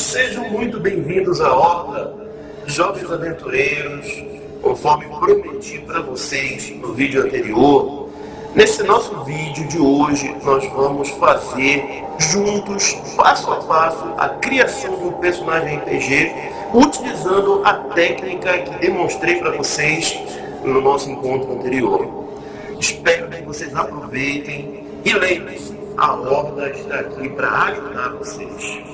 Sejam muito bem-vindos à Horda, jovens aventureiros. Conforme prometi para vocês no vídeo anterior, nesse nosso vídeo de hoje nós vamos fazer juntos, passo a passo, a criação de um personagem RPG, utilizando a técnica que demonstrei para vocês no nosso encontro anterior. Espero que vocês aproveitem e lembrem-se, a Horda está aqui para ajudar vocês.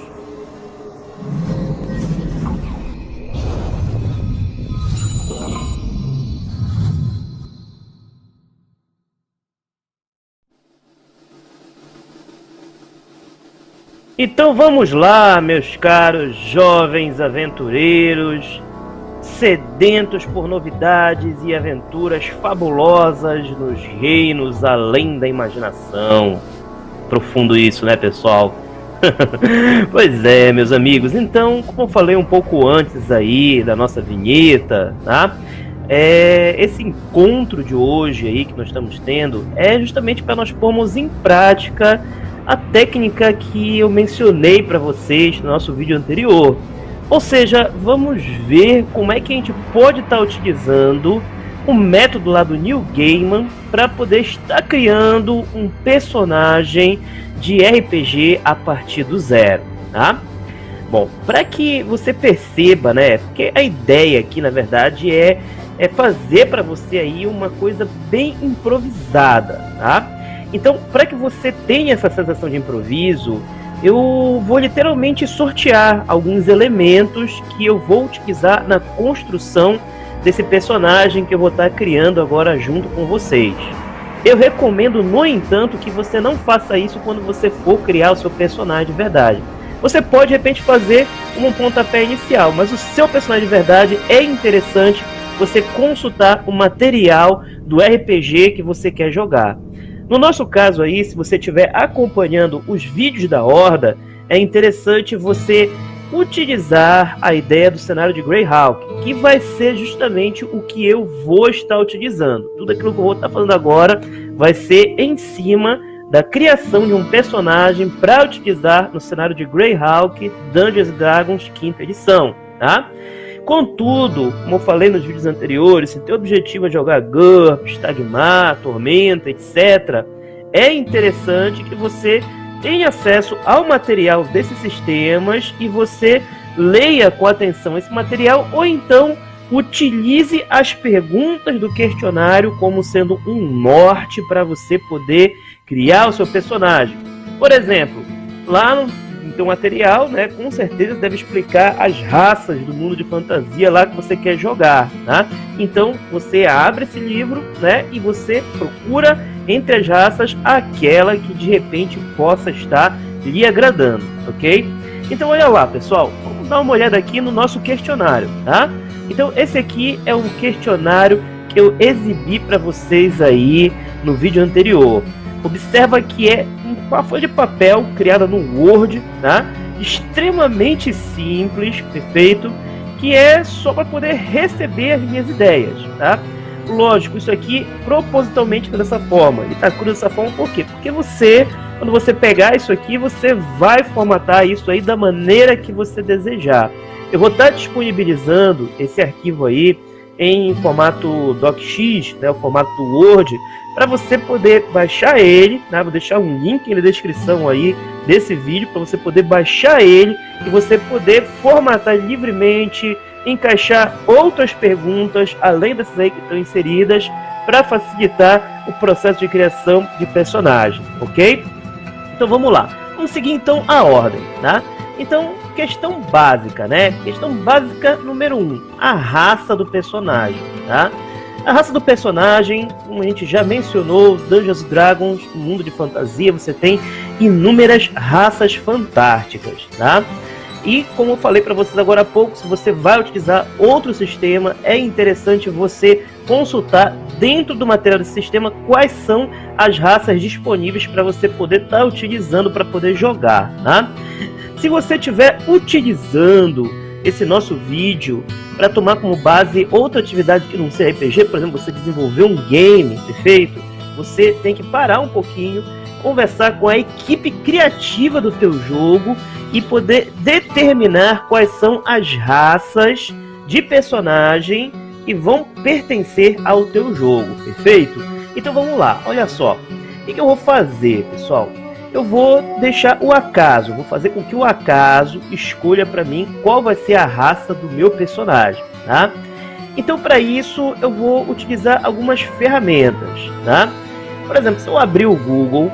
Então vamos lá, meus caros jovens aventureiros, sedentos por novidades e aventuras fabulosas nos reinos além da imaginação. Profundo isso, né, pessoal? Pois é, meus amigos. Então, como eu falei um pouco antes aí da nossa vinheta, tá? Esse encontro de hoje aí que nós estamos tendo é justamente para nós pormos em prática a técnica que eu mencionei para vocês no nosso vídeo anterior. Ou seja, vamos ver como é que a gente pode estar utilizando o método lá do Neil Gaiman para poder estar criando um personagem de RPG a partir do zero, tá? Bom, para que você perceba, né, porque a ideia aqui na verdade é fazer para você aí uma coisa bem improvisada, tá? Então, para que você tenha essa sensação de improviso, eu vou literalmente sortear alguns elementos que eu vou utilizar na construção desse personagem que eu vou estar criando agora junto com vocês. Eu recomendo, no entanto, que você não faça isso quando você for criar o seu personagem de verdade. Você pode, de repente, fazer um pontapé inicial, mas o seu personagem de verdade é interessante você consultar o material do RPG que você quer jogar. No nosso caso aí, se você estiver acompanhando os vídeos da Horda, é interessante você utilizar a ideia do cenário de Greyhawk, que vai ser justamente o que eu vou estar utilizando. Tudo aquilo que eu vou estar falando agora vai ser em cima da criação de um personagem para utilizar no cenário de Greyhawk Dungeons & Dragons 5ª edição, tá? Contudo, como eu falei nos vídeos anteriores, se teu objetivo é jogar GURP, Stagmar, Tormenta, etc., é interessante que você tenha acesso ao material desses sistemas e você leia com atenção esse material, ou então utilize as perguntas do questionário como sendo um norte para você poder criar o seu personagem. Por exemplo, lá no teu material, né, com certeza deve explicar as raças do mundo de fantasia lá que você quer jogar, tá? Então você abre esse livro, né, e você procura entre as raças aquela que de repente possa estar lhe agradando, ok? Então olha lá, pessoal, vamos dar uma olhada aqui no nosso questionário, tá? Então esse aqui é um questionário que eu exibi para vocês aí no vídeo anterior. Observa que é uma folha de papel criada no Word, tá? Extremamente simples, perfeito, que é só para poder receber as minhas ideias, tá? Lógico, isso aqui propositalmente dessa forma. Ele está cru dessa forma por quê? Porque você, quando você pegar isso aqui, você vai formatar isso aí da maneira que você desejar. Eu vou estar disponibilizando esse arquivo aí em formato DocX, né, o formato do Word, para você poder baixar ele, né? Vou deixar um link na descrição aí desse vídeo para você poder baixar ele e você poder formatar livremente, encaixar outras perguntas além dessas aí que estão inseridas para facilitar o processo de criação de personagem, ok? Então vamos lá, vamos seguir então a ordem, tá? Então, questão básica, né? Questão básica número 1, a raça do personagem, tá? A raça do personagem, como a gente já mencionou, Dungeons & Dragons, mundo de fantasia, você tem inúmeras raças fantásticas, tá? E como eu falei para vocês agora há pouco, se você vai utilizar outro sistema, é interessante você consultar dentro do material desse sistema quais são as raças disponíveis para você poder estar utilizando para poder jogar, tá? Se você estiver utilizando esse nosso vídeo para tomar como base outra atividade que não seja RPG, por exemplo, você desenvolver um game, perfeito? Você tem que parar um pouquinho, conversar com a equipe criativa do teu jogo e poder determinar quais são as raças de personagem que vão pertencer ao teu jogo, perfeito? Então vamos lá, olha só. O que eu vou fazer, pessoal? Eu vou deixar o acaso, vou fazer com que o acaso escolha para mim qual vai ser a raça do meu personagem, tá? Então, para isso, eu vou utilizar algumas ferramentas, tá? Por exemplo, se eu abrir o Google,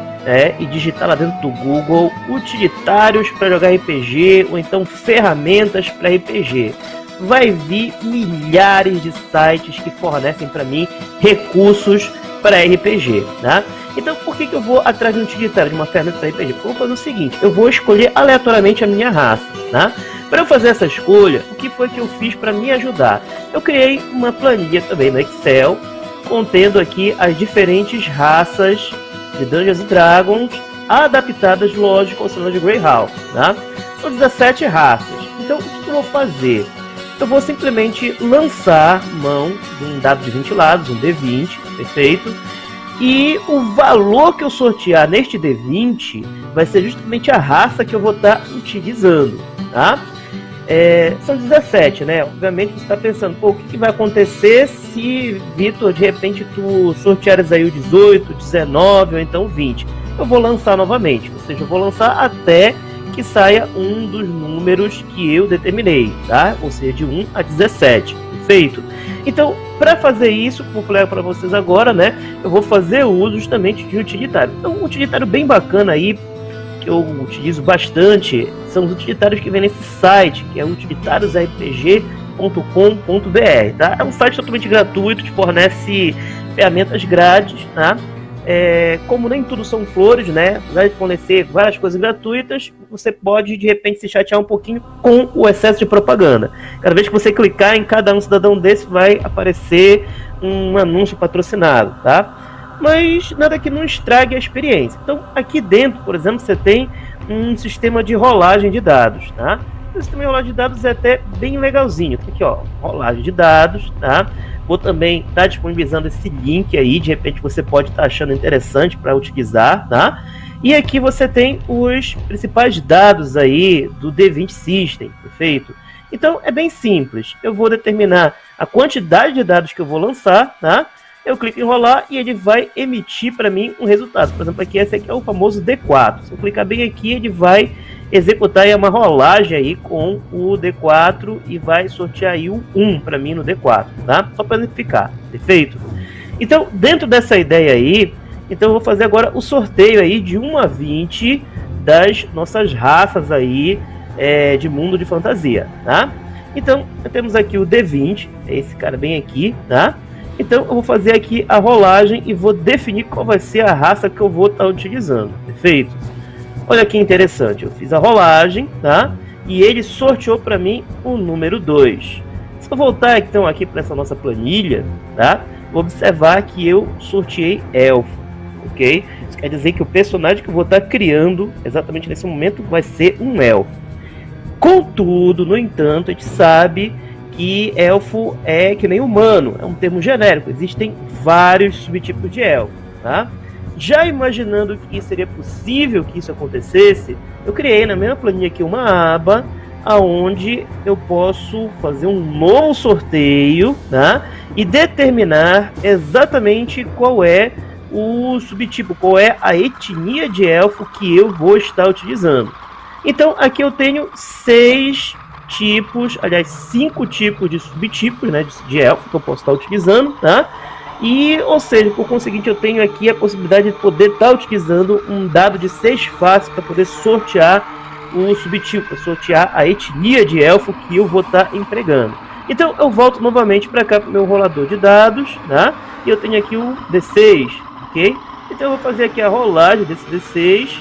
e digitar lá dentro do Google utilitários para jogar RPG ou então ferramentas para RPG, vai vir milhares de sites que fornecem para mim recursos para RPG, tá? Então, por que eu vou atrás de um utilitário, de uma ferramenta para RPG? Porque eu vou fazer o seguinte, eu vou escolher aleatoriamente a minha raça, tá? Para eu fazer essa escolha, o que foi que eu fiz para me ajudar? Eu criei uma planilha também no Excel, contendo aqui as diferentes raças de Dungeons & Dragons, adaptadas, lógico, ao cenário de Greyhawk, tá? São 17 raças. Então, o que eu vou fazer? Eu vou simplesmente lançar mão de um dado de 20 lados, um D20, perfeito? E o valor que eu sortear neste D20 vai ser justamente a raça que eu vou estar utilizando, tá? São 17, né? Obviamente você está pensando, pô, o que vai acontecer se, Vitor, de repente tu sorteares aí o 18, 19 ou então 20? Eu vou lançar novamente, ou seja, eu vou lançar até que saia um dos números que eu determinei, tá? Ou seja, de 1 a 17, perfeito? Então, para fazer isso, como eu falei para vocês agora, né? Eu vou fazer uso justamente de utilitário. Então, um utilitário bem bacana aí, que eu utilizo bastante, são os utilitários que vem nesse site, que é utilitáriosrpg.com.br, tá? É um site totalmente gratuito, que fornece ferramentas grátis, tá? Como nem tudo são flores, né? Vai fornecer várias coisas gratuitas, você pode de repente se chatear um pouquinho com o excesso de propaganda. Cada vez que você clicar em cada um cidadão desse, vai aparecer um anúncio patrocinado, tá? Mas nada que não estrague a experiência. Então, aqui dentro, por exemplo, você tem um sistema de rolagem de dados, tá? O sistema de rolagem de dados é até bem legalzinho. Tem aqui, ó, rolagem de dados, tá? Vou também estar disponibilizando esse link aí, de repente você pode estar achando interessante para utilizar, tá? E aqui você tem os principais dados aí do D20 System, perfeito? Então, é bem simples. Eu vou determinar a quantidade de dados que eu vou lançar, tá? Eu clico em rolar e ele vai emitir para mim um resultado. Por exemplo, aqui esse aqui é o famoso D4. Se eu clicar bem aqui, ele vai executar aí uma rolagem aí com o D4 e vai sortear aí o 1 para mim no D4, tá? Só para exemplificar, perfeito? Então, dentro dessa ideia aí, então eu vou fazer agora o sorteio aí de 1 a 20 das nossas raças aí de mundo de fantasia, tá? Então, temos aqui o D20, é esse cara bem aqui, tá? Então eu vou fazer aqui a rolagem e vou definir qual vai ser a raça que eu vou estar utilizando, perfeito? Olha que interessante, eu fiz a rolagem, tá? E ele sorteou para mim o número 2. Se eu voltar então aqui para essa nossa planilha, tá? Vou observar que eu sorteei elfo, ok? Isso quer dizer que o personagem que eu vou estar criando exatamente nesse momento vai ser um elfo. Contudo, no entanto, a gente sabe que elfo é que nem humano, é um termo genérico, existem vários subtipos de elfo, tá? Já imaginando que seria possível que isso acontecesse, eu criei na minha planilha aqui uma aba aonde eu posso fazer um novo sorteio, tá? E determinar exatamente qual é o subtipo, qual é a etnia de elfo que eu vou estar utilizando. Então aqui eu tenho 6 tipos, aliás 5 tipos de subtipos, né, de elfo que eu posso estar utilizando, tá? E, ou seja, por conseguinte, eu tenho aqui a possibilidade de poder estar utilizando um dado de 6 faces para poder sortear o subtipo, sortear a etnia de elfo que eu vou estar empregando. Então eu volto novamente para cá para o meu rolador de dados, tá? E eu tenho aqui o D6, ok? Então eu vou fazer aqui a rolagem desse D6,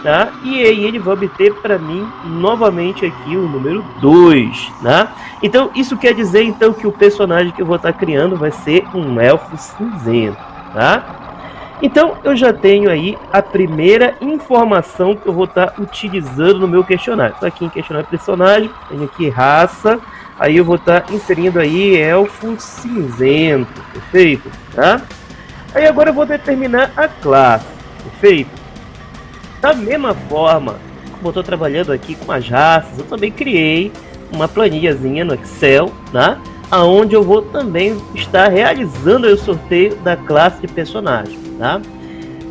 tá? E aí ele vai obter para mim novamente aqui o número 2, tá? Então isso quer dizer então que o personagem que eu vou estar criando vai ser um elfo cinzento, tá? Então eu já tenho aí a primeira informação que eu vou estar utilizando no meu questionário. Estou aqui em questionário personagem, tenho aqui raça, aí eu vou estar inserindo aí elfo cinzento, perfeito, tá? Aí agora eu vou determinar a classe, perfeito? Da mesma forma, como eu estou trabalhando aqui com as raças, eu também criei uma planilhazinha no Excel, né? Onde eu vou também estar realizando o sorteio da classe de personagem, tá?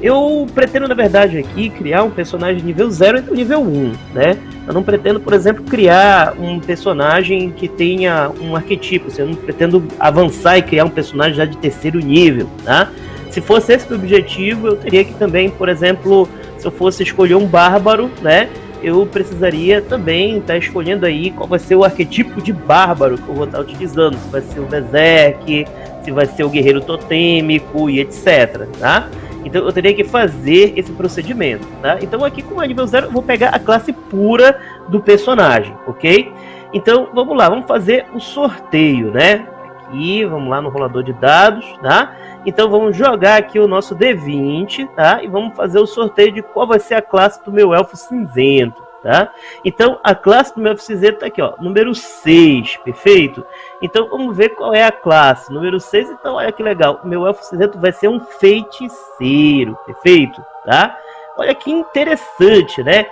Eu pretendo, na verdade, aqui criar um personagem nível 0 e nível 1, né? Eu não pretendo, por exemplo, criar um personagem que tenha um arquetipo. Eu não pretendo avançar e criar um personagem já de terceiro nível, tá? Se fosse esse o objetivo, eu teria que também, por exemplo, se eu fosse escolher um bárbaro, né? Eu precisaria também estar escolhendo aí qual vai ser o arquetipo de bárbaro que eu vou estar utilizando. Se vai ser o berserk, se vai ser o guerreiro totêmico e etc, tá? Então eu teria que fazer esse procedimento, tá? Então aqui com a nível 0 eu vou pegar a classe pura do personagem, ok? Então vamos lá, vamos fazer o sorteio, né? Aqui, vamos lá no rolador de dados, tá? Então vamos jogar aqui o nosso D20, tá? E vamos fazer o sorteio de qual vai ser a classe do meu elfo cinzento, tá? Então a classe do meu elfo cinzento tá aqui, ó, número 6, perfeito? Então vamos ver qual é a classe. Número 6, então olha que legal, o meu elfo cinzento vai ser um feiticeiro, perfeito? Tá? Olha que interessante, né?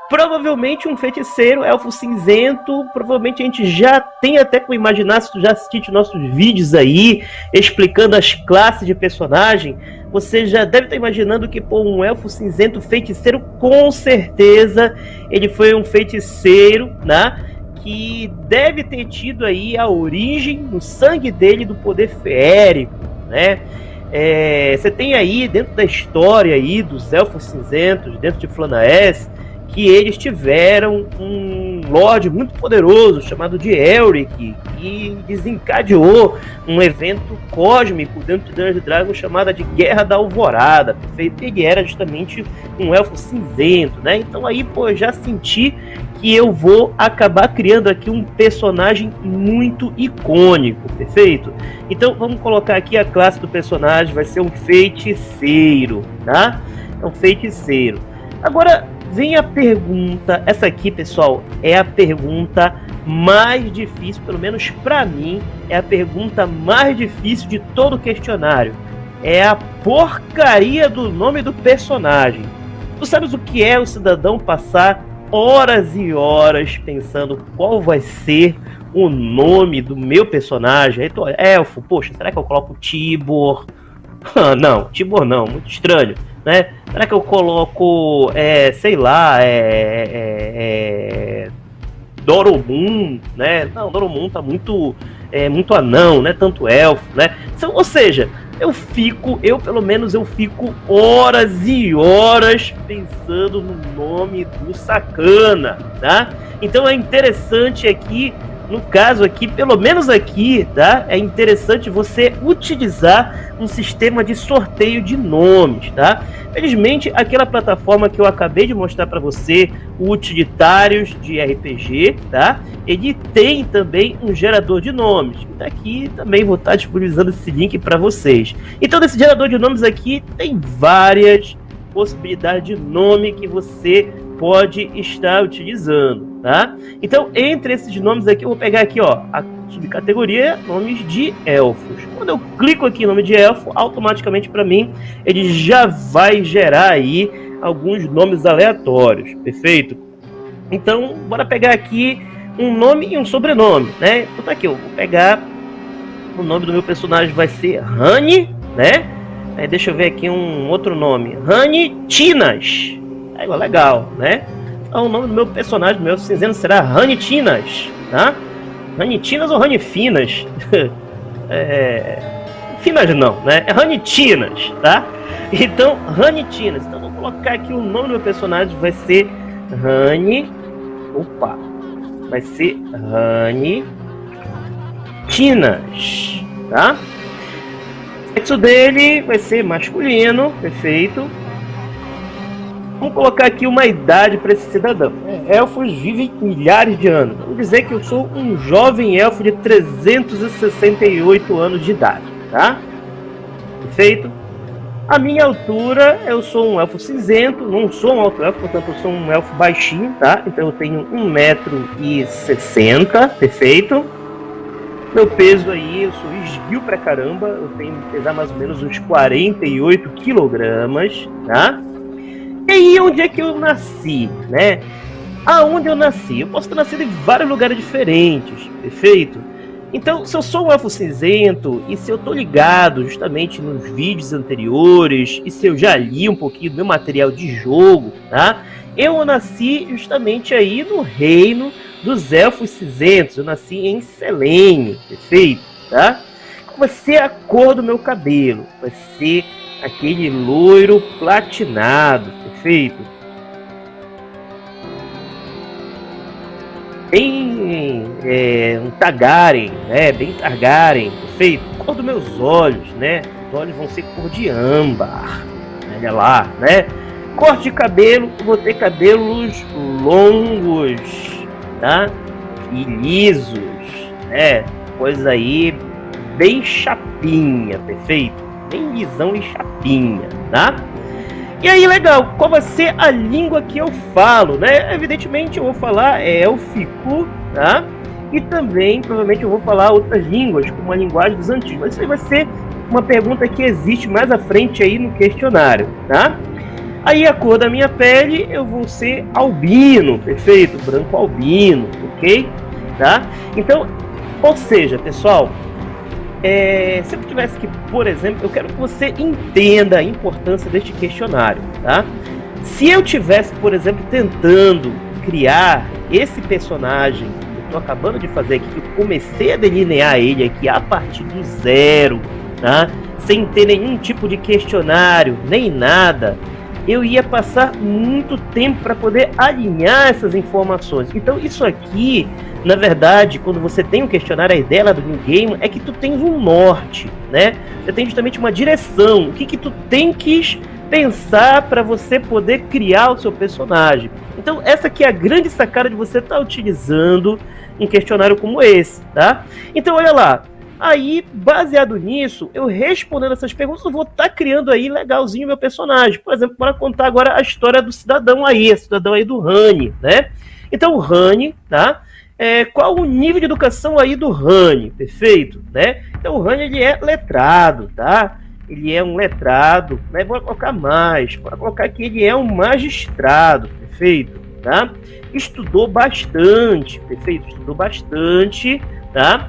Provavelmente um feiticeiro, elfo cinzento, provavelmente a gente já tem até como imaginar, se tu já assististe nossos vídeos aí, explicando as classes de personagem, você já deve estar imaginando que, pô, um elfo cinzento feiticeiro, com certeza, ele foi um feiticeiro, né, que deve ter tido aí a origem no sangue dele do poder feérico, né. Você tem aí, dentro da história aí dos elfos cinzentos, dentro de Flanaess, que eles tiveram um lorde muito poderoso chamado de Elric, que desencadeou um evento cósmico dentro de Dungeons & Dragons chamada de Guerra da Alvorada, perfeito? Ele era justamente um elfo cinzento, né? Então aí, pô, eu já senti que eu vou acabar criando aqui um personagem muito icônico, perfeito? Então vamos colocar aqui a classe do personagem, vai ser um feiticeiro, tá? É um feiticeiro. Agora, vem a pergunta, essa aqui, pessoal, é a pergunta mais difícil, pelo menos pra mim, é a pergunta mais difícil de todo o questionário. É a porcaria do nome do personagem. Tu sabes o que é o cidadão passar horas e horas pensando qual vai ser o nome do meu personagem? Aí tu olha, elfo, poxa, será que eu coloco Tibor? Não, Tibor não, muito estranho, né? Será que eu coloco, sei lá, Doromund, né? Não, Doromund tá muito anão, né? Tanto elfo, né? Então, ou seja, eu pelo menos fico horas e horas pensando no nome do sacana, tá? Então é interessante aqui, no caso aqui, pelo menos aqui, tá? É interessante você utilizar um sistema de sorteio de nomes, tá? Felizmente, aquela plataforma que eu acabei de mostrar para você, o Utilitários de RPG, tá? Ele tem também um gerador de nomes. Aqui também vou estar disponibilizando esse link para vocês. Então, nesse gerador de nomes aqui, tem várias possibilidades de nome que você pode estar utilizando, tá? Então, entre esses nomes aqui, eu vou pegar aqui, ó, a subcategoria nomes de elfos. Quando eu clico aqui em nome de elfo, automaticamente para mim, ele já vai gerar aí alguns nomes aleatórios, perfeito? Então, bora pegar aqui um nome e um sobrenome, né? Então tá aqui, eu vou pegar o nome do meu personagem, vai ser Rani, né? Aí deixa eu ver aqui um outro nome, Rani Tinas. É legal, né? Então o nome do meu personagem, do meu cinzento, será Rani Tinas, tá? Rani Tinas ou Rani Finas? Finas não, né? É Rani Tinas, tá? Então, Rani Tinas. Então vou colocar aqui o nome do meu personagem, vai ser Rani. Opa! Vai ser Rani Tinas, tá? O sexo dele vai ser masculino, perfeito. Vamos colocar aqui uma idade para esse cidadão. Elfos vivem milhares de anos. Vamos dizer que eu sou um jovem elfo de 368 anos de idade, tá? Perfeito? A minha altura, eu sou um elfo cinzento, não sou um alto elfo, portanto eu sou um elfo baixinho, tá? Então eu tenho 1,60 m, perfeito? Meu peso aí, eu sou esguio pra caramba, eu tenho que pesar mais ou menos uns 48 kg, tá? E aí, onde é que eu nasci, né? aonde eu nasci? Eu posso ter nascido em vários lugares diferentes, perfeito? Então, se eu sou um elfo cinzento, e se eu tô ligado justamente nos vídeos anteriores, e se eu já li um pouquinho do meu material de jogo, tá? Eu nasci justamente aí no reino dos elfos cinzentos. Eu nasci em Selene, perfeito, tá? Vai ser a cor do meu cabelo, vai ser aquele loiro platinado, perfeito? Bem um Targaryen, né? Bem Targaryen, perfeito? Cor dos meus olhos, né? Os olhos vão ser cor de âmbar, olha lá, né? Corte de cabelo, vou ter cabelos longos, tá? E lisos, né? Coisa aí bem chapinha, perfeito? Bem lisão e chapinha, tá? E aí, legal, qual vai ser a língua que eu falo, né? Evidentemente eu vou falar élfico, tá? E também, provavelmente, eu vou falar outras línguas, como a linguagem dos antigos. Mas isso aí vai ser uma pergunta que existe mais à frente aí no questionário, tá? Aí a cor da minha pele, eu vou ser albino, perfeito? Branco albino, ok? Tá? Então, ou seja, pessoal, se eu tivesse que, por exemplo, eu quero que você entenda a importância deste questionário, tá? Se eu tivesse, por exemplo, tentando criar esse personagem que eu estou acabando de fazer aqui, que eu comecei a delinear ele aqui a partir do zero, tá? Sem ter nenhum tipo de questionário, nem nada, eu ia passar muito tempo para poder alinhar essas informações. Então isso aqui, na verdade, quando você tem um questionário, a ideia do New Game é que tu tens um norte, né? Você tem justamente uma direção, o que tu tem que pensar para você poder criar o seu personagem. Então essa aqui é a grande sacada de você estar utilizando um questionário como esse, tá? Então olha lá, aí baseado nisso, eu respondendo essas perguntas, eu vou estar criando aí legalzinho meu personagem. Por exemplo, para contar agora a história do cidadão aí, do Rani, né? Então o Rani, tá? Qual o nível de educação aí do Rani, perfeito, né? Então o Rani, ele é letrado, tá? Ele é um letrado, né? Vou colocar mais, vou colocar que ele é um magistrado, perfeito, tá? Estudou bastante, perfeito, estudou bastante, tá?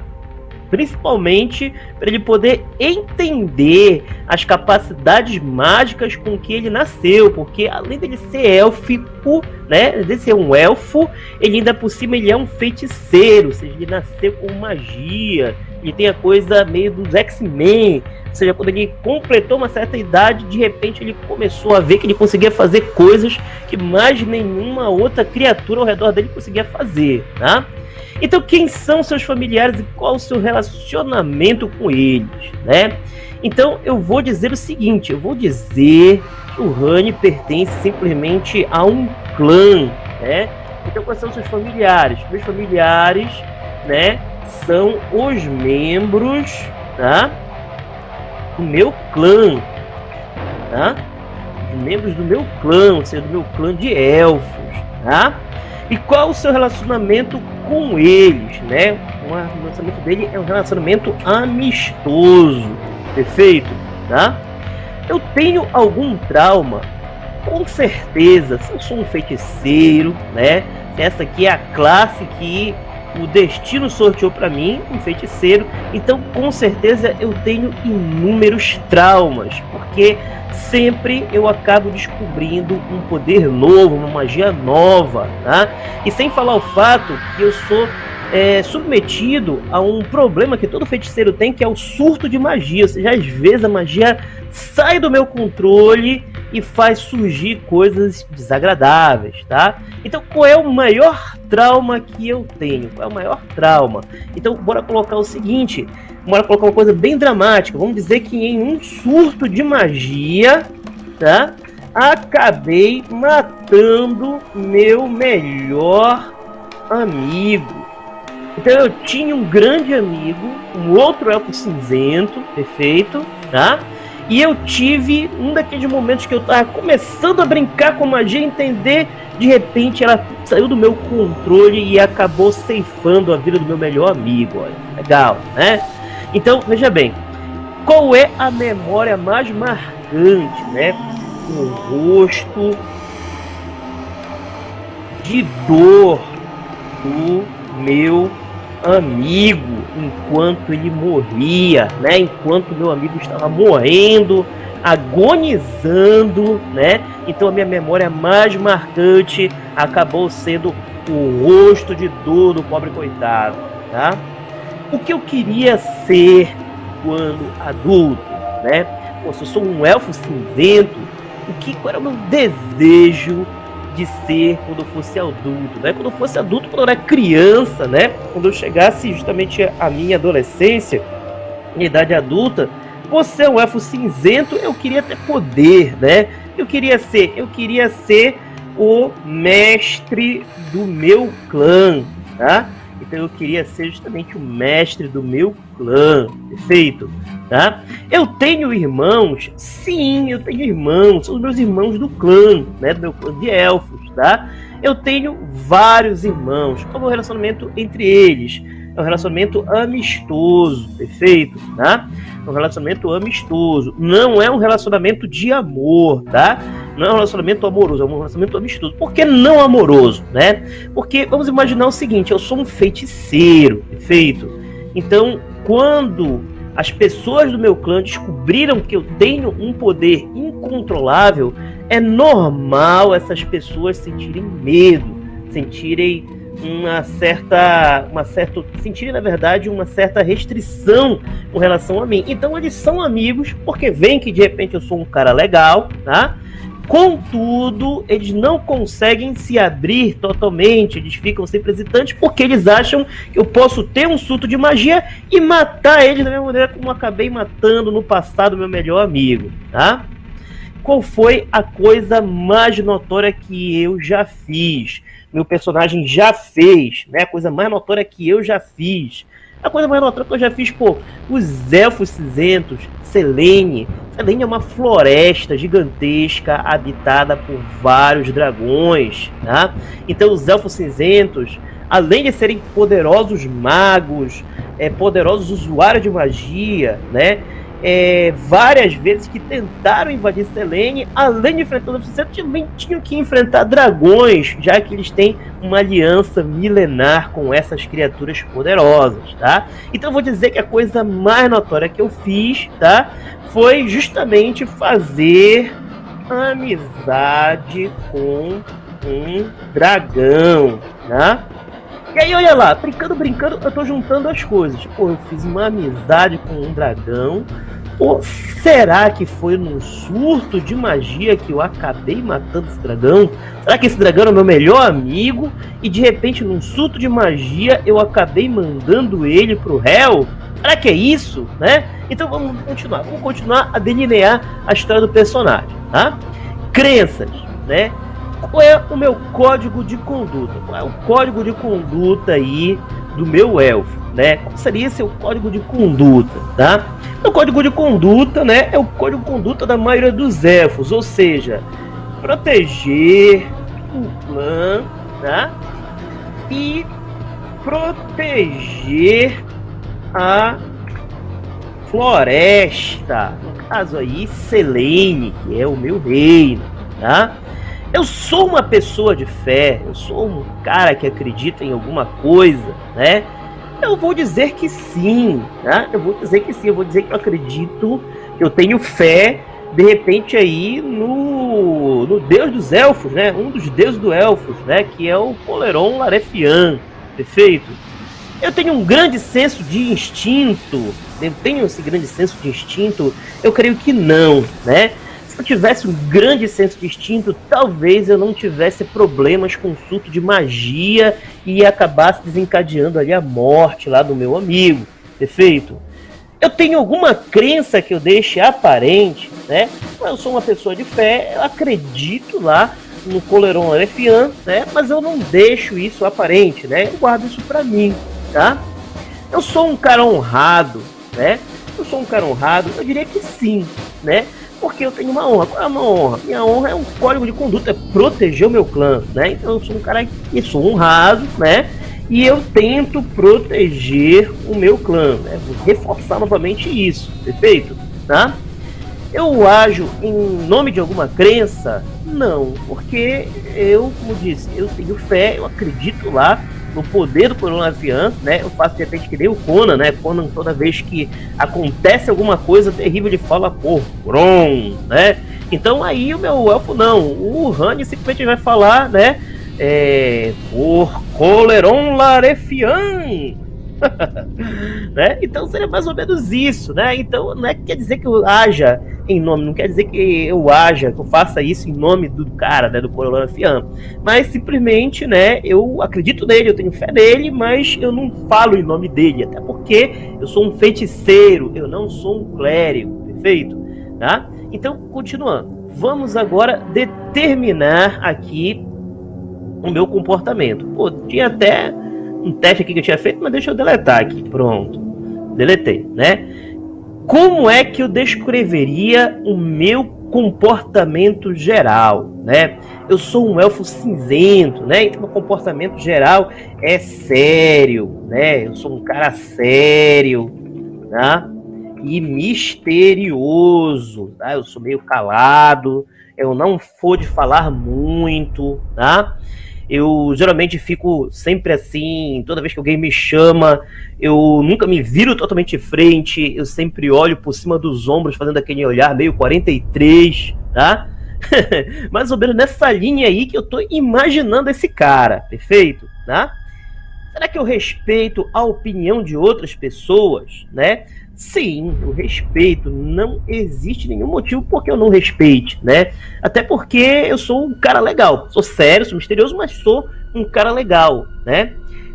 Principalmente para ele poder entender as capacidades mágicas com que ele nasceu, porque além dele ser élfico, né, de ser um elfo, ele ainda por cima ele é um feiticeiro, ou seja, ele nasceu com magia, ele tem a coisa meio dos X-Men, ou seja, quando ele completou uma certa idade, de repente ele começou a ver que ele conseguia fazer coisas que mais nenhuma outra criatura ao redor dele conseguia fazer, tá? Então, quem são seus familiares e qual o seu relacionamento com eles, né? Então, eu vou dizer o seguinte, eu vou dizer que o Rani pertence simplesmente a um clã, né? Então, quais são seus familiares? Meus familiares, né, são os membros, tá, do meu clã, tá? Os membros do meu clã, ou seja, do meu clã de elfos, tá? E qual o seu relacionamento com eles, né? O relacionamento dele é um relacionamento amistoso, perfeito, tá? Eu tenho algum trauma? Com certeza, se eu sou um feiticeiro, né? Essa aqui é a classe que o destino sorteou para mim, um feiticeiro, então com certeza eu tenho inúmeros traumas, porque sempre eu acabo descobrindo um poder novo, uma magia nova, tá? E sem falar o fato que eu sou submetido a um problema que todo feiticeiro tem, que é o surto de magia, ou seja, às vezes a magia sai do meu controle e faz surgir coisas desagradáveis, tá? Então, qual é o maior trauma que eu tenho? Qual é o maior trauma? Então, bora colocar o seguinte, bora colocar uma coisa bem dramática. Vamos dizer que em um surto de magia, tá? Acabei matando meu melhor amigo. Então, eu tinha um grande amigo, um outro elfo cinzento, perfeito, tá? E eu tive um daqueles momentos que eu tava começando a brincar com magia, entender, de repente ela saiu do meu controle e acabou ceifando a vida do meu melhor amigo. Olha, legal, né? Então, veja bem, qual é a memória mais marcante, né? O rosto de dor do meu amigo enquanto ele morria, né? Enquanto meu amigo estava morrendo, agonizando, né? Então a minha memória mais marcante acabou sendo o rosto de dor do pobre coitado, tá? O que eu queria ser quando adulto, né? Pô, se eu sou um elfo cinzento, qual era o meu desejo de ser quando eu fosse adulto, né? Quando eu fosse adulto, quando eu era criança, né? Quando eu chegasse justamente à minha adolescência, minha idade adulta, por ser um elfo cinzento, eu queria ter poder, né? Eu queria ser o mestre do meu clã, tá? Então eu queria ser justamente o mestre do meu clã, perfeito? Tá? Eu tenho irmãos, sim, eu tenho irmãos, são os meus irmãos do clã, né, do meu clã de elfos, tá? Eu tenho vários irmãos, qual é o relacionamento entre eles? É um relacionamento amistoso, perfeito? Tá? É um relacionamento amistoso, não é um relacionamento de amor, tá? Não é um relacionamento amoroso, é um relacionamento amistoso. Por que não amoroso, né? Porque vamos imaginar o seguinte, eu sou um feiticeiro, perfeito? Então, quando as pessoas do meu clã descobriram que eu tenho um poder incontrolável, é normal essas pessoas sentirem medo, sentirem sentirem, na verdade, uma certa restrição com relação a mim. Então eles são amigos porque veem que de repente eu sou um cara legal, tá? Contudo, eles não conseguem se abrir totalmente, eles ficam sempre hesitantes porque eles acham que eu posso ter um surto de magia e matar eles da mesma maneira como eu acabei matando no passado meu melhor amigo, tá? Qual foi a coisa mais notória que eu já fiz? Meu personagem já fez, né? A coisa mais notória que eu já fiz. A coisa mais notória que eu já fiz, pô, os elfos cinzentos, Selene. Selene é uma floresta gigantesca habitada por vários dragões, tá? Então os elfos cinzentos, além de serem poderosos magos, poderosos usuários de magia, né? Várias vezes que tentaram invadir Selene, além de enfrentar os elfos cinzentos, também tinham que enfrentar dragões, já que eles têm uma aliança milenar com essas criaturas poderosas, tá? Então eu vou dizer que a coisa mais notória que eu fiz, tá, foi justamente fazer amizade com um dragão, tá? E aí, olha lá, brincando, eu tô juntando as coisas. Pô, eu fiz uma amizade com um dragão. Ou será que foi num surto de magia que eu acabei matando esse dragão? Será que esse dragão era o meu melhor amigo? E de repente, num surto de magia, eu acabei mandando ele pro réu? Será que é isso, né? Então vamos continuar a delinear a história do personagem, tá? Crenças, né? Qual é o meu código de conduta? Qual é o código de conduta aí do meu elfo, né? Qual seria seu código de conduta, tá? O código de conduta, né, é o código de conduta da maioria dos elfos, ou seja, proteger o clã, tá? E proteger a floresta, no caso aí, Selene, que é o meu reino, tá? Eu sou uma pessoa de fé, eu sou um cara que acredita em alguma coisa, né? Eu vou dizer que sim, tá? Eu vou dizer que eu acredito, eu tenho fé, de repente aí, no deus dos elfos, né? Um dos deuses dos elfos, né? Que é o Poleron Larefian, perfeito? Eu tenho um grande senso de instinto, eu creio que não, né? Se eu tivesse um grande senso de instinto, talvez eu não tivesse problemas com surto de magia e acabasse desencadeando ali a morte lá do meu amigo, perfeito? Eu tenho alguma crença que eu deixe aparente, né? Eu sou uma pessoa de fé, eu acredito lá no Poleron Larefian, né? Mas eu não deixo isso aparente, né? Eu guardo isso pra mim, tá? Eu sou um cara honrado, né? Eu diria que sim, né? Porque eu tenho uma honra. Qual é uma honra? Minha honra é um código de conduta, é proteger o meu clã, né? Então eu sou um cara que sou honrado, né? E eu tento proteger o meu clã, né? Vou reforçar novamente isso, perfeito? Tá? Eu ajo em nome de alguma crença? Não, porque eu, como disse, eu tenho fé, eu acredito lá no poder do Coronavian, né? Eu faço de repente que nem o Conan, né? Conan, toda vez que acontece alguma coisa terrível, ele fala por Grom, né? Então aí o meu elfo não, o Rani simplesmente vai falar, né? Por Coleron Larefian. Né? Então seria mais ou menos isso, né? Então não é que quer dizer que eu haja em nome, não quer dizer que eu haja, que eu faça isso em nome do cara, né, do Coronavian, mas simplesmente, né, eu acredito nele, eu tenho fé nele, mas eu não falo em nome dele, até porque eu sou um feiticeiro, eu não sou um clérigo, perfeito? Tá? Então, continuando, vamos agora determinar aqui o meu comportamento. Pô, tinha até um teste aqui que eu tinha feito, mas deixa eu deletar aqui. Pronto. Deletei, né? Como é que eu descreveria o meu comportamento geral, né? Eu sou um elfo cinzento, né? Então, meu comportamento geral é sério, né? Eu sou um cara sério, né? E misterioso, tá? Eu sou meio calado, eu não sou de falar muito, tá? Eu geralmente fico sempre assim, toda vez que alguém me chama, eu nunca me viro totalmente de frente, eu sempre olho por cima dos ombros, fazendo aquele olhar meio 43, tá? Mais ou menos nessa linha aí que eu tô imaginando esse cara, perfeito? Tá? Será que eu respeito a opinião de outras pessoas, né? Sim, eu respeito. Não existe nenhum motivo por que eu não respeite, né? Até porque eu sou um cara legal. Sou sério, sou misterioso, mas sou um cara legal, né?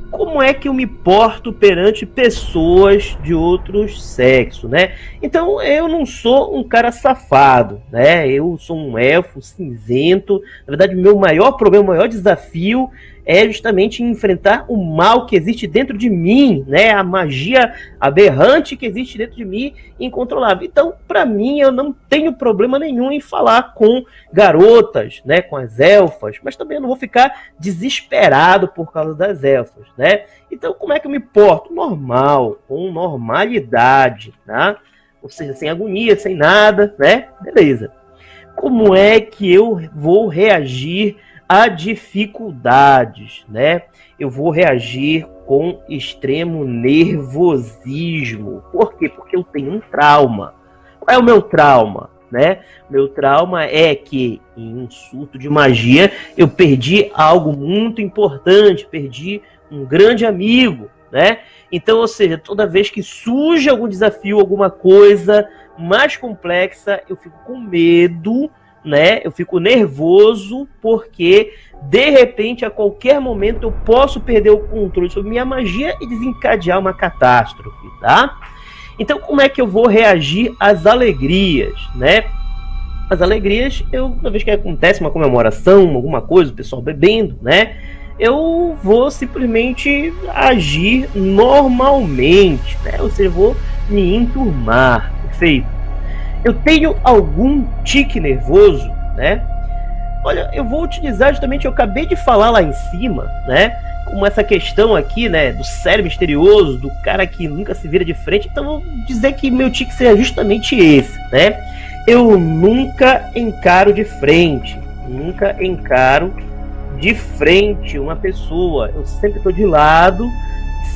Como é que eu me porto perante pessoas de outros sexos, né? Então, eu não sou um cara safado, né? Eu sou um elfo cinzento. Na verdade, o meu maior problema, o maior desafio é justamente enfrentar o mal que existe dentro de mim, né? A magia aberrante que existe dentro de mim, incontrolável. Então, para mim, eu não tenho problema nenhum em falar com garotas, né? Com as elfas, mas também eu não vou ficar desesperado por causa das elfas, né? Então, como é que eu me porto? Normal, com normalidade, tá? Ou seja, sem agonia, sem nada, né? Beleza. Como é que eu vou reagir a dificuldades, né? Eu vou reagir com extremo nervosismo. Por quê? Porque eu tenho um trauma. Qual é o meu trauma, né? Meu trauma é que em um surto de magia eu perdi algo muito importante, perdi um grande amigo, né? Então, ou seja, toda vez que surge algum desafio, alguma coisa mais complexa, eu fico com medo, né? Eu fico nervoso porque de repente a qualquer momento eu posso perder o controle sobre minha magia e desencadear uma catástrofe, tá? Então como é que eu vou reagir às alegrias, né? As alegrias, toda vez que acontece uma comemoração, alguma coisa, o pessoal bebendo, né? Eu vou simplesmente agir normalmente, né? Ou seja, eu vou me enturmar, perfeito? Eu tenho algum tique nervoso, né? Olha, eu vou utilizar justamente, eu acabei de falar lá em cima, né? Como essa questão aqui, né? Do sério misterioso, do cara que nunca se vira de frente. Então, eu vou dizer que meu tique seja justamente esse, né? Eu nunca encaro de frente. Nunca encaro de frente uma pessoa. Eu sempre estou de lado,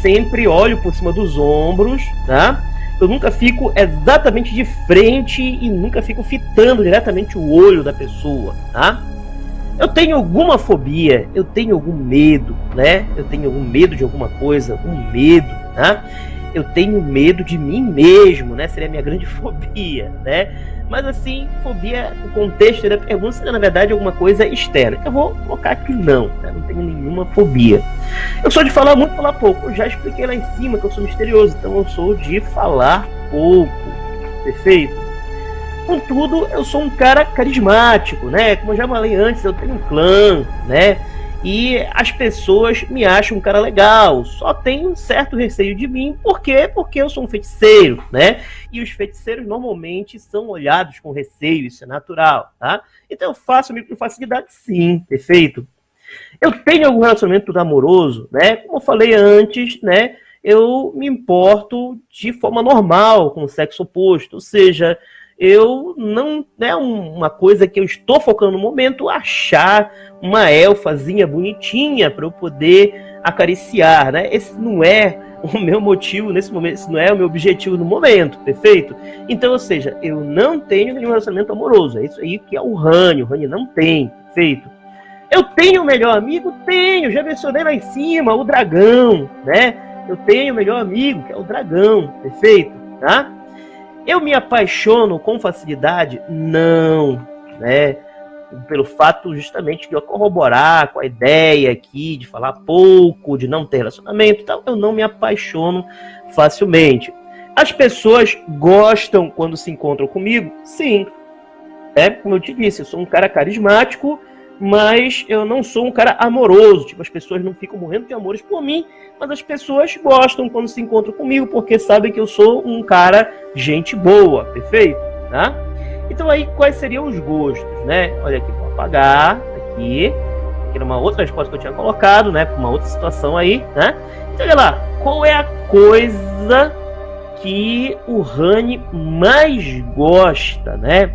sempre olho por cima dos ombros, tá? Eu nunca fico exatamente de frente e nunca fico fitando diretamente o olho da pessoa, tá? Eu tenho alguma fobia, eu tenho algum medo, né? Eu tenho algum medo de alguma coisa, algum medo, tá? Eu tenho medo de mim mesmo, né? Seria a minha grande fobia, né? Mas assim, fobia, o contexto da pergunta seria na verdade alguma coisa externa. Eu vou colocar que não, né? Não tenho nenhuma fobia. Eu sou de falar muito, falar pouco. Eu já expliquei lá em cima que eu sou misterioso, então eu sou de falar pouco, perfeito? Contudo, eu sou um cara carismático, né? Como eu já falei antes, eu tenho um clã, né? E as pessoas me acham um cara legal, só tem um certo receio de mim. Por quê? Porque eu sou um feiticeiro, né? E os feiticeiros normalmente são olhados com receio, isso é natural, tá? Então eu faço amigo com facilidade, sim, perfeito? Eu tenho algum relacionamento amoroso, né? Como eu falei antes, né? Eu me importo de forma normal com o sexo oposto, ou seja, eu não é uma coisa que eu estou focando no momento, achar uma elfazinha bonitinha para eu poder acariciar, né? Esse não é o meu motivo nesse momento, esse não é o meu objetivo no momento, perfeito? Então, ou seja, eu não tenho nenhum relacionamento amoroso, é isso aí que é o Rani não tem, perfeito? Eu tenho o melhor amigo? Tenho, já mencionei lá em cima, o dragão, né? Eu tenho o melhor amigo, que é o dragão, perfeito? Tá? Eu me apaixono com facilidade? Não, né? Pelo fato justamente de eu corroborar com a ideia aqui, de falar pouco, de não ter relacionamento e tal, eu não me apaixono facilmente. As pessoas gostam quando se encontram comigo? Sim. Como eu te disse, eu sou um cara carismático, mas eu não sou um cara amoroso. Tipo, as pessoas não ficam morrendo de amores por mim, mas as pessoas gostam quando se encontram comigo, porque sabem que eu sou um cara gente boa, perfeito? Tá? Então aí, quais seriam os gostos, né? Olha aqui, vou apagar aqui. Aqui era uma outra resposta que eu tinha colocado, né? Para uma outra situação aí, né? Então, olha lá, qual é a coisa que o Rani mais gosta, né?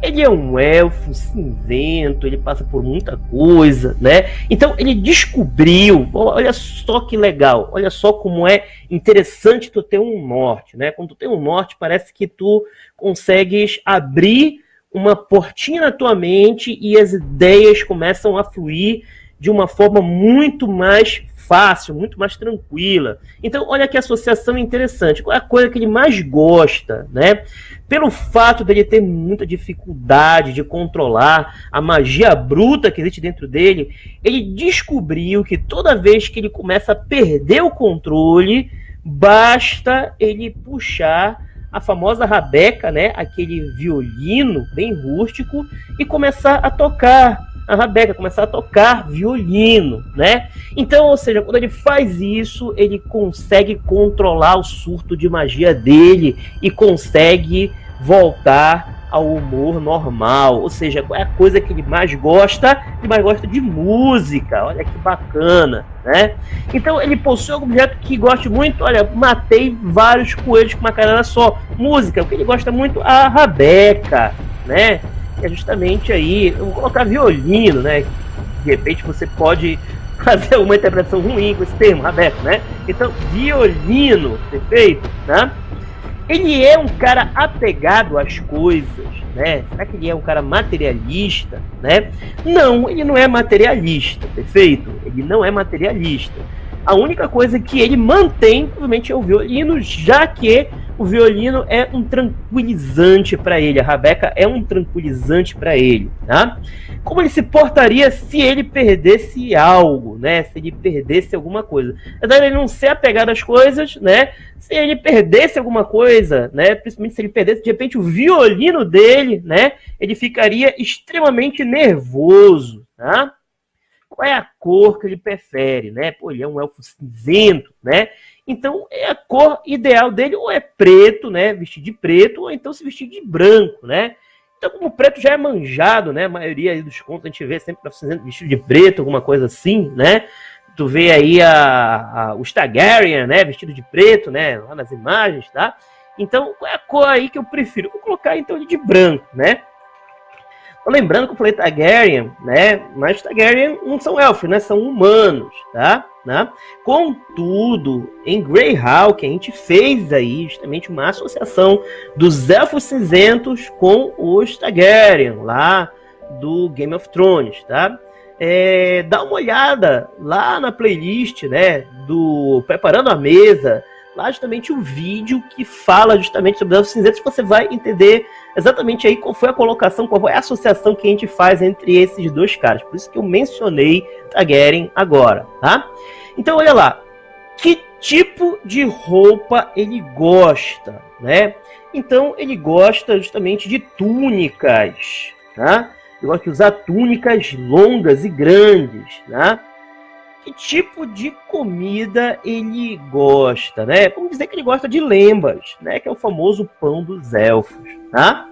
Ele é um elfo cinzento, ele passa por muita coisa, né? Então ele descobriu, olha só que legal, olha só como é interessante tu ter um norte, né? Quando tu tem um norte, parece que tu consegues abrir uma portinha na tua mente e as ideias começam a fluir de uma forma muito mais fácil, muito mais tranquila. Então, olha que associação interessante. Qual é a coisa que ele mais gosta, né? Pelo fato dele ter muita dificuldade de controlar a magia bruta que existe dentro dele, ele descobriu que toda vez que ele começa a perder o controle, basta ele puxar a famosa rabeca, né? Aquele violino bem rústico, e começar a tocar a rabeca, começar a tocar violino, né? Então, ou seja, quando ele faz isso, ele consegue controlar o surto de magia dele e consegue voltar ao humor normal. Ou seja, qual é a coisa que ele mais gosta? Ele mais gosta de música. Olha que bacana, né? Então, ele possui algum objeto que gosta muito. Olha, matei vários coelhos com uma carana só. Música, o que ele gosta muito? A rabeca, né? É justamente aí, eu vou colocar violino, né? De repente você pode fazer uma interpretação ruim com esse termo, rabeca, né? Então, violino, perfeito, né? Ele é um cara apegado às coisas, né? Será que ele é um cara materialista, né? Não, ele não é materialista, perfeito? Ele não é materialista. A única coisa que ele mantém, provavelmente, é o violino, já que o violino é um tranquilizante para ele, a rabeca é um tranquilizante para ele, tá? Como ele se portaria se ele perdesse algo, né? Se ele perdesse alguma coisa. Apesar de ele não ser apegado às coisas, né? Se ele perdesse alguma coisa, né? Principalmente se ele perdesse, de repente, o violino dele, né? Ele ficaria extremamente nervoso, tá? Qual é a cor que ele prefere, né? Pô, ele é um elfo cinzento, né? Então, é a cor ideal dele ou é preto, né? Vestir de preto, ou então se vestir de branco, né? Então, como o preto já é manjado, né? A maioria aí dos contos a gente vê sempre cinzento vestido de preto, alguma coisa assim, né? Tu vê aí o Targaryen, né? Vestido de preto, né? Lá nas imagens, tá? Então, qual é a cor aí que eu prefiro? Vou colocar, então, ele de branco, né? Lembrando que eu falei Targaryen, né? Mas Targaryen não são elfos, né? São humanos, tá? Né? Contudo, em Greyhawk a gente fez aí justamente uma associação dos elfos cinzentos com os Targaryen, lá do Game of Thrones, tá? Dá uma olhada lá na playlist, né? Do Preparando a Mesa, lá justamente o vídeo que fala justamente sobre os elfos cinzentos, você vai entender exatamente aí qual foi a colocação, qual foi a associação que a gente faz entre esses dois caras. Por isso que eu mencionei Targaryen agora, tá? Então, olha lá. Que tipo de roupa ele gosta, né? Então, ele gosta justamente de túnicas, tá? Ele gosta de usar túnicas longas e grandes, né? Que tipo de comida ele gosta, né? Vamos dizer que ele gosta de lembas, né? Que é o famoso pão dos elfos, tá?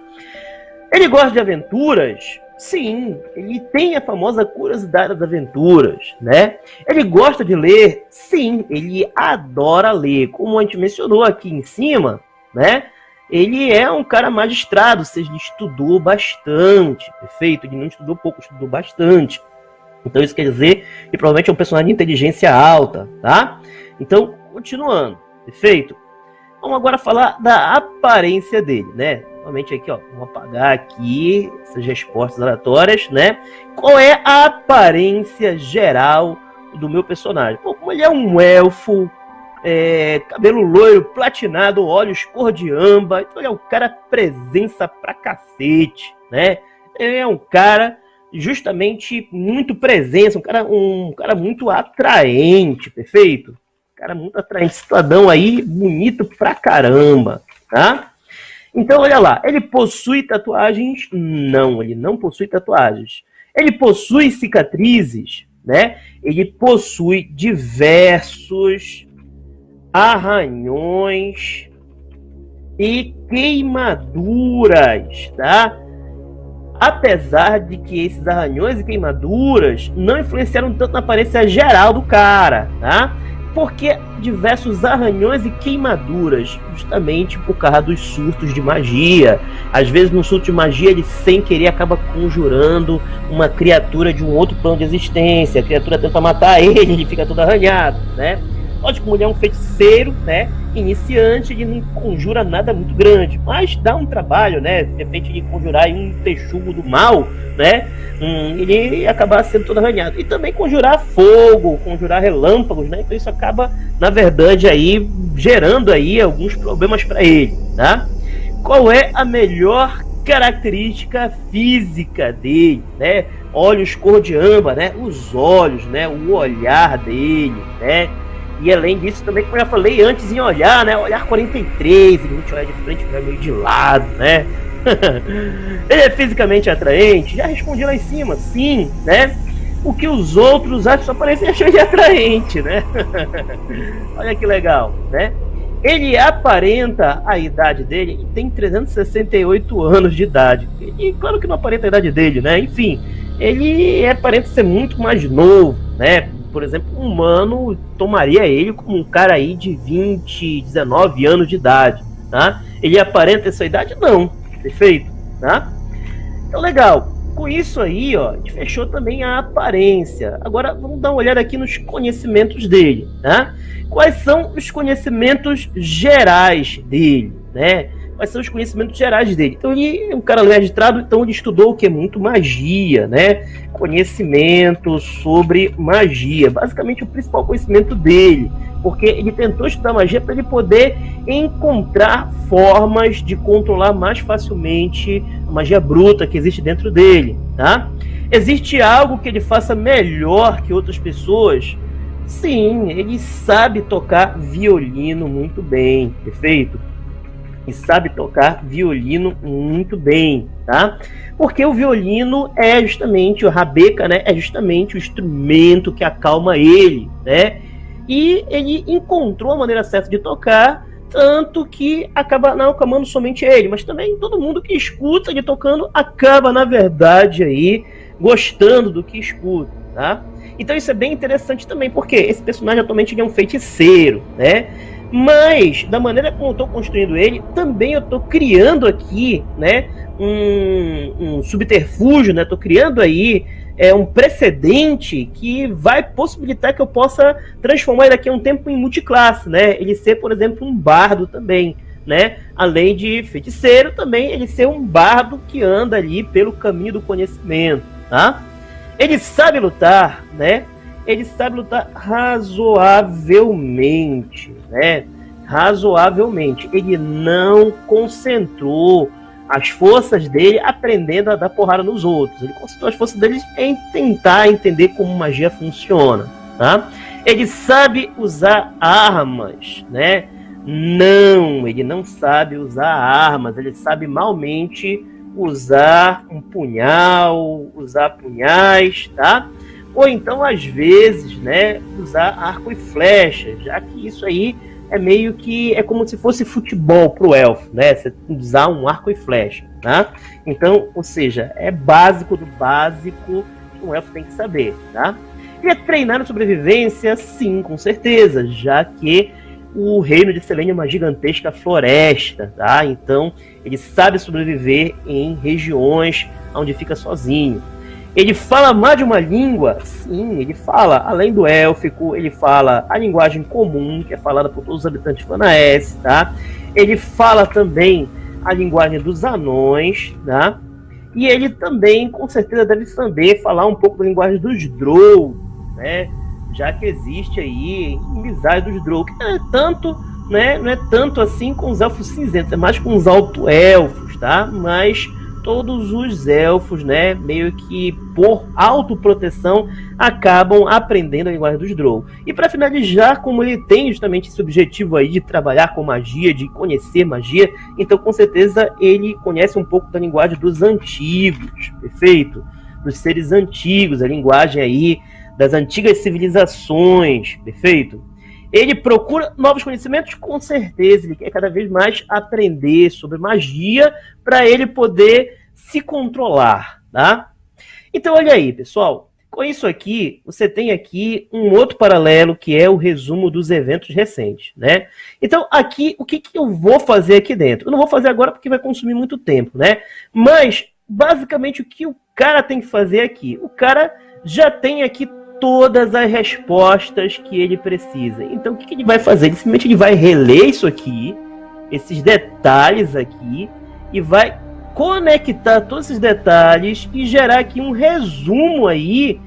Ele gosta de aventuras? Sim, ele tem a famosa curiosidade das aventuras, né? Ele gosta de ler? Sim, ele adora ler. Como a gente mencionou aqui em cima, né? ele é um cara magistrado, ou seja, ele estudou bastante, perfeito? Ele não estudou pouco, estudou bastante. Então isso quer dizer que provavelmente é um personagem de inteligência alta, tá? Então, continuando, perfeito? Vamos agora falar da aparência dele, né? Novamente aqui, ó, vamos apagar aqui essas respostas aleatórias, né? Qual é a aparência geral do meu personagem? Pô, como ele é um elfo, cabelo loiro, platinado, olhos cor de âmbar, então ele é um cara presença pra cacete, né? Ele é um cara justamente muito presença, um cara muito atraente, perfeito? Um cara muito atraente, cidadão aí, bonito pra caramba, tá? Então, olha lá, ele possui tatuagens? Não, ele não possui tatuagens. Ele possui cicatrizes, né? Ele possui diversos arranhões e queimaduras, tá? Apesar de que esses arranhões e queimaduras não influenciaram tanto na aparência geral do cara, tá? Porque diversos arranhões e queimaduras, justamente por causa dos surtos de magia. Às vezes, no surto de magia, ele sem querer acaba conjurando uma criatura de um outro plano de existência. A criatura tenta matar ele fica todo arranhado, né? Lógico, como ele é um feiticeiro, né, iniciante, ele não conjura nada muito grande, mas dá um trabalho, né, de repente ele conjurar um texugo do mal, né, ele acaba sendo todo arranhado. E também conjurar fogo, conjurar relâmpagos, né, então isso acaba, na verdade, aí, gerando aí alguns problemas para ele, tá? Qual é a melhor característica física dele, né? Olhos cor de âmbar, né, os olhos, né, o olhar dele, né? E além disso, também, como eu já falei antes, em olhar, né? Olhar 43, ele não te olha de frente, vai meio de lado, né? Ele é fisicamente atraente? Já respondi lá em cima, sim, né? O que os outros acham só parecem achar ele atraente, né? Olha que legal, né? Ele aparenta a idade dele e tem 368 anos de idade. E claro que não aparenta a idade dele, né? Enfim, ele aparenta ser muito mais novo, né? Por exemplo, um humano tomaria ele como um cara aí de 20, 19 anos de idade, tá? Ele aparenta essa idade? Não, perfeito, tá? Então, legal. Com isso aí, ó, a gente fechou também a aparência. Agora, vamos dar uma olhada aqui nos conhecimentos dele, tá? Quais são os conhecimentos gerais dele, né? Quais são os conhecimentos gerais dele? Então, ele é um cara magistrado, então ele estudou o que? Muito magia, né? Conhecimento sobre magia. Basicamente, o principal conhecimento dele. Porque ele tentou estudar magia para ele poder encontrar formas de controlar mais facilmente a magia bruta que existe dentro dele, tá? Existe algo que ele faça melhor que outras pessoas? Sim, ele sabe tocar violino muito bem, perfeito? E sabe tocar violino muito bem, tá? Porque o violino é justamente, o rabeca, né? É justamente o instrumento que acalma ele, né? E ele encontrou a maneira certa de tocar, tanto que acaba não acalmando somente ele, mas também todo mundo que escuta ele tocando acaba, na verdade, aí gostando do que escuta, tá? Então isso é bem interessante também, porque esse personagem atualmente ele é um feiticeiro, né? Mas, da maneira como eu estou construindo ele, também eu estou criando aqui, né, um subterfúgio, né? Estou criando aí um precedente que vai possibilitar que eu possa transformar ele daqui a um tempo em multiclasse, né? Ele ser, por exemplo, um bardo também, né? Além de feiticeiro, também ele ser um bardo que anda ali pelo caminho do conhecimento, tá? Ele sabe lutar, né? Ele sabe lutar razoavelmente, né? Razoavelmente. Ele não concentrou as forças dele aprendendo a dar porrada nos outros. Ele concentrou as forças dele em tentar entender como magia funciona, tá? Ele sabe usar armas, né? Não, ele não sabe usar armas. Ele sabe malmente usar um punhal, usar punhais, tá? Ou então, às vezes, né, usar arco e flecha, já que isso aí é meio que, é como se fosse futebol pro elfo, né, você usar um arco e flecha, tá? Então, ou seja, é básico do básico que um elfo tem que saber, tá? E é treinar na sobrevivência, sim, com certeza, já que o reino de Selene é uma gigantesca floresta, tá? Então ele sabe sobreviver em regiões onde fica sozinho. Ele fala mais de uma língua? Sim, ele fala, além do élfico, ele fala a linguagem comum, que é falada por todos os habitantes de Flanaess, tá? Ele fala também a linguagem dos anões, tá? E ele também, com certeza, deve saber falar um pouco da linguagem dos Drow, né? Já que existe aí inimizade dos Drow, que não é tanto, né? Não é tanto assim com os elfos cinzentos, é mais com os alto-elfos, tá? Mas todos os elfos, né, meio que por autoproteção, acabam aprendendo a linguagem dos Drow. E para finalizar, como ele tem justamente esse objetivo aí de trabalhar com magia, de conhecer magia, então com certeza ele conhece um pouco da linguagem dos antigos, perfeito? Dos seres antigos, a linguagem aí das antigas civilizações, perfeito? Ele procura novos conhecimentos, com certeza. Ele quer cada vez mais aprender sobre magia para ele poder se controlar, tá? Então, olha aí, pessoal. Com isso aqui, você tem aqui um outro paralelo, que é o resumo dos eventos recentes, né? Então, aqui, o que eu vou fazer aqui dentro? Eu não vou fazer agora porque vai consumir muito tempo, né? Mas, basicamente, o que o cara tem que fazer aqui? O cara já tem aqui todas as respostas que ele precisa. Então, o que ele vai fazer? Ele simplesmente vai reler isso aqui, esses detalhes aqui, e vai conectar todos esses detalhes e gerar aqui um resumo aí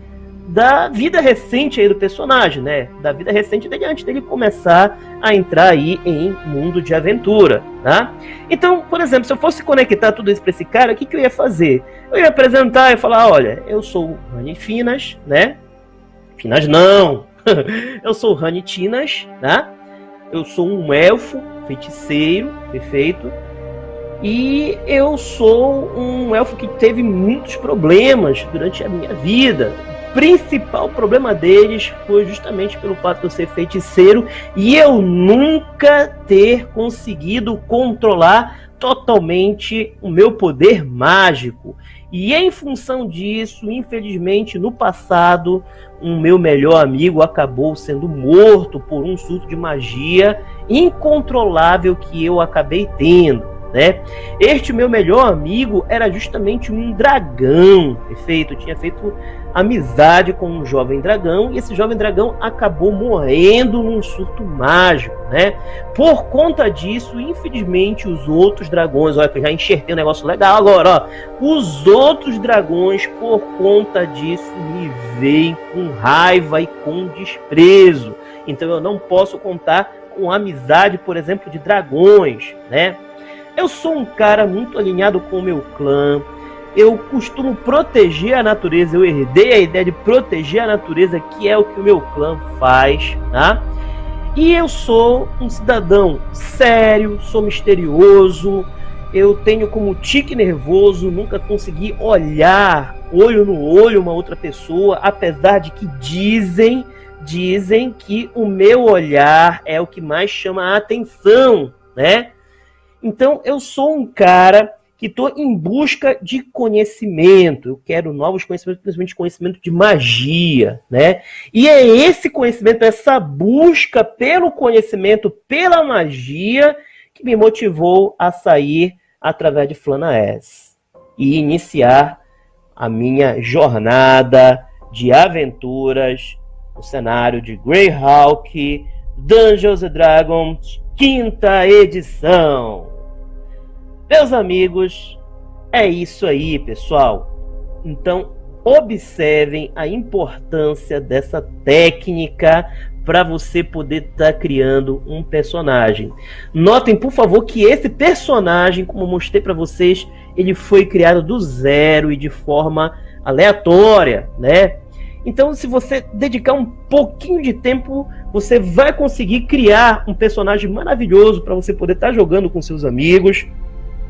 da vida recente aí do personagem, né? Da vida recente dele antes dele começar a entrar aí em mundo de aventura, tá? Então, por exemplo, se eu fosse conectar tudo isso para esse cara, o que eu ia fazer? Eu ia apresentar e falar, olha, eu sou o Rani Finas, né? Finas não, eu sou o Rani Tinas, tá? Eu sou um elfo, feiticeiro, perfeito. E eu sou um elfo que teve muitos problemas durante a minha vida. O principal problema deles foi justamente pelo fato de eu ser feiticeiro e eu nunca ter conseguido controlar totalmente o meu poder mágico. E em função disso, infelizmente, no passado, um meu melhor amigo acabou sendo morto por um surto de magia incontrolável que eu acabei tendo, né? Este meu melhor amigo era justamente um dragão, perfeito? Eu tinha feito amizade com um jovem dragão e esse jovem dragão acabou morrendo num surto mágico, né? Por conta disso, infelizmente, os outros dragões, olha que eu já enxertei um negócio legal agora, ó. Os outros dragões, por conta disso, me veem com raiva e com desprezo. Então eu não posso contar com a amizade, por exemplo, de dragões, né? Eu sou um cara muito alinhado com o meu clã. Eu costumo proteger a natureza. Eu herdei a ideia de proteger a natureza, que é o que o meu clã faz, tá? E eu sou um cidadão sério, sou misterioso. Eu tenho como tique nervoso nunca consegui olhar olho no olho uma outra pessoa, apesar de que dizem que o meu olhar é o que mais chama a atenção, né? Então, eu sou um cara que estou em busca de conhecimento. Eu quero novos conhecimentos, principalmente conhecimento de magia, né? E é esse conhecimento, essa busca pelo conhecimento, pela magia, que me motivou a sair através de Flanaess e iniciar a minha jornada de aventuras no cenário de Greyhawk Dungeons & Dragons, 5ª edição. Meus amigos, é isso aí, pessoal. Então, observem a importância dessa técnica para você poder estar criando um personagem. Notem, por favor, que esse personagem, como eu mostrei para vocês, ele foi criado do zero e de forma aleatória, né? Então, se você dedicar um pouquinho de tempo, você vai conseguir criar um personagem maravilhoso para você poder estar jogando com seus amigos.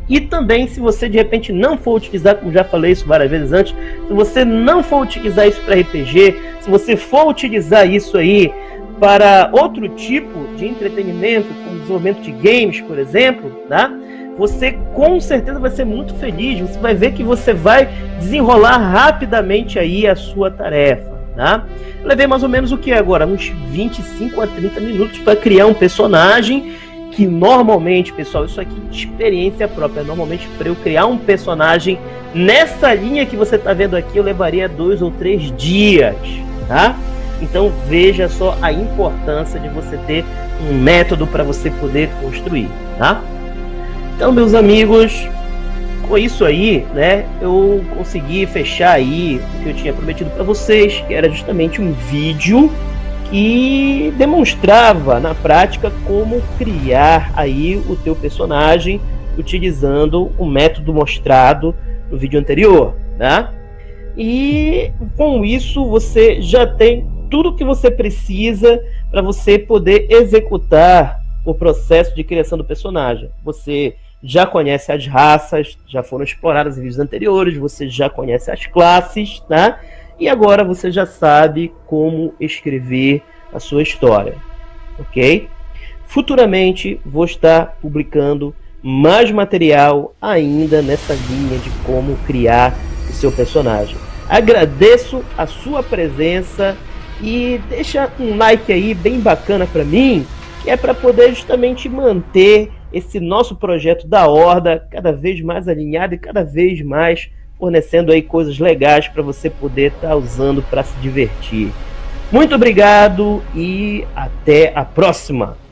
E também, se você de repente não for utilizar, como já falei isso várias vezes antes, se você não for utilizar isso para RPG, se você for utilizar isso aí para outro tipo de entretenimento, como desenvolvimento de games, por exemplo, tá? Você com certeza vai ser muito feliz, você vai ver que você vai desenrolar rapidamente aí a sua tarefa, tá? Levei mais ou menos o que agora? Uns 25 a 30 minutos para criar um personagem que normalmente, pessoal, isso aqui de experiência própria, normalmente para eu criar um personagem nessa linha que você está vendo aqui, eu levaria 2 ou 3 dias, tá? Então veja só a importância de você ter um método para você poder construir, tá? Então, meus amigos, com isso aí, né, eu consegui fechar aí o que eu tinha prometido para vocês, que era justamente um vídeo que demonstrava na prática como criar aí o teu personagem utilizando o método mostrado no vídeo anterior, né? E com isso você já tem tudo o que você precisa para você poder executar o processo de criação do personagem. Você já conhece as raças, já foram exploradas em vídeos anteriores, você já conhece as classes, tá? E agora você já sabe como escrever a sua história, ok? Futuramente vou estar publicando mais material ainda nessa linha de como criar o seu personagem. Agradeço a sua presença e deixa um like aí bem bacana para mim, que é para poder justamente manter esse nosso projeto da Horda cada vez mais alinhado e cada vez mais fornecendo aí coisas legais para você poder estar usando para se divertir. Muito obrigado e até a próxima!